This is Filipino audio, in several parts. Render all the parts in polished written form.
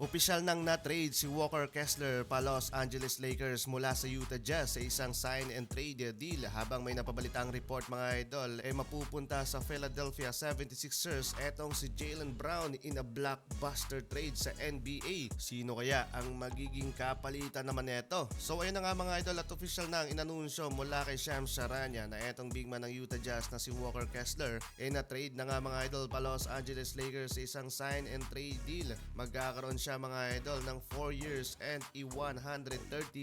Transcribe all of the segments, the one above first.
Opisyal nang na-trade si Walker Kessler pa Los Angeles Lakers mula sa Utah Jazz sa isang sign and trade deal. Habang may napabalitang report mga idol, mapupunta sa Philadelphia 76ers etong si Jaylen Brown in a blockbuster trade sa NBA. Sino kaya ang magiging kapalitan naman nito? So ayun na nga mga idol, at opisyal nang inanunsyo mula kay Shams Charania na etong big man ng Utah Jazz na si Walker Kessler na-trade na nga mga idol pa Los Angeles Lakers sa isang sign and trade deal. Magkakaroon siya mga idol ng 4 years and $130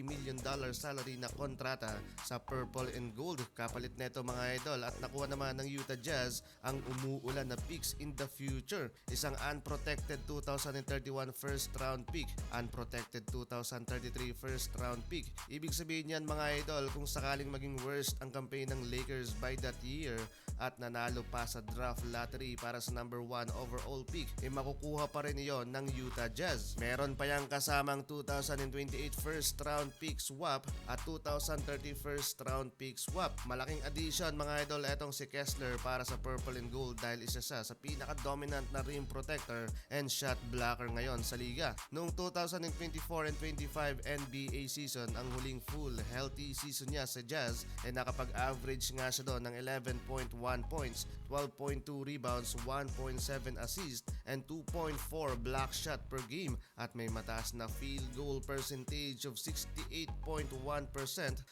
million salary na kontrata sa Purple and Gold. Kapalit neto mga idol, at nakuha naman ng Utah Jazz ang umuulan na picks in the future. Isang unprotected 2031 first round pick, unprotected 2033 first round pick. Ibig sabihin yan mga idol, kung sakaling maging worst ang campaign ng Lakers by that year at nanalo pa sa draft lottery para sa number 1 overall pick, makukuha pa rin iyon ng Utah Jazz. Meron pa yang kasamang 2028 first round pick swap at 2030 first round pick swap. Malaking addition mga idol etong si Kessler para sa Purple and Gold dahil isa siya sa pinaka-dominant na rim protector and shot blocker ngayon sa liga. Noong 2024 and 25 NBA season, ang huling full healthy season niya sa Jazz, nakapag-average nga siya doon ng 11.1 points, 12.2 rebounds, 1.7 assists, and 2.4 block shot per game, at may mataas na field goal percentage of 68.1%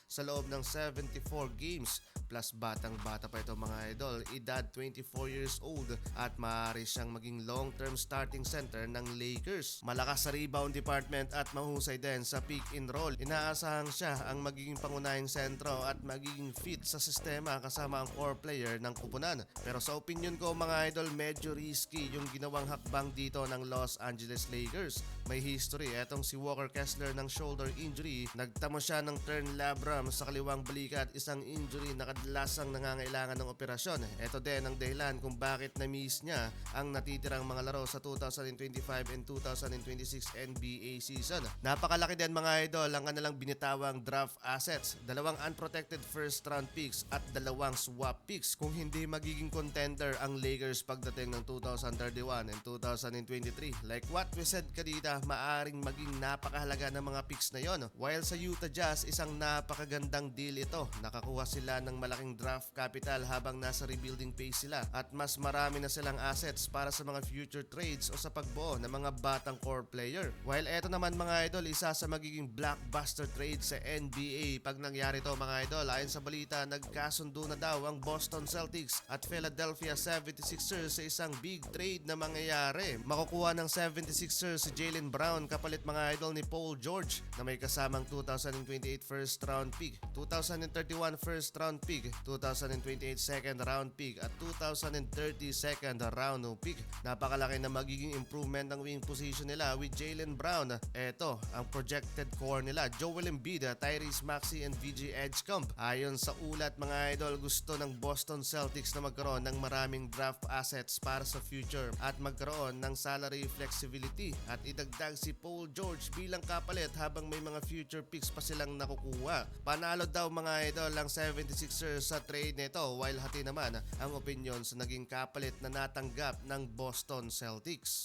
sa loob ng 74 games. Plus batang-bata pa ito mga idol, edad 24 years old, at maaari siyang maging long-term starting center ng Lakers. Malakas sa rebound department at mahusay din sa pick and roll. Inaasahan siya ang magiging pangunahing sentro at magiging fit sa sistema kasama ang core player ng kupunan. Pero sa opinion ko mga idol, medyo risky yung ginawang hakbang dito ng Los Angeles Lakers. May history etong si Walker Kessler ng shoulder injury. Nagtamo siya ng turn labrum sa kaliwang balikat, isang injury na kadalasang nangangailangan ng operasyon. Ito din ang dahilan kung bakit na-miss niya ang natitirang mga laro sa 2025 and 2026 NBA season. Napakalaki din mga idol ang kanilang binitawang draft assets. 2 unprotected first round picks at 2 swap picks. Kung hindi magiging contender ang Lakers pagdating ng 2031 and 2023, like what we said kanina, maaring maging napakahalaga ng mga picks na yon. While sa Utah Jazz, isang napakagandang deal ito. Nakakuha sila ng malaking draft capital habang nasa rebuilding phase sila, at mas marami na silang assets para sa mga future trades o sa pagbuo ng mga batang core player. While eto naman mga idol, isa sa magiging blockbuster trade sa NBA pag nangyari to mga idol. Ayon sa balita, nagkasundo na daw ang Boston Celtics at Philadelphia 76ers sa isang big trade na mangyayari. Makukuha ng 76ers si Jaylen Brown kapalit mga idol ni Paul George na may kasamang 2028 first round pick, 2031 first round pick, 2028 second round pick at 2030 second round pick. Napakalaki na magiging improvement ng wing position nila with Jaylen Brown. Eto ang projected core nila: Joel Embiid, Tyrese Maxey and VJ Edgecomb. Ayon sa ulat mga idol, gusto ng Boston Celtics na magkaroon ng maraming draft assets para sa future at magkaroon ng salary flexibility at idagdag si Paul George bilang kapalit habang may mga future picks pa silang nakukuha. Panalo daw mga idol ang 76ers sa trade nito, while hati naman ang opinion sa naging kapalit na natanggap ng Boston Celtics.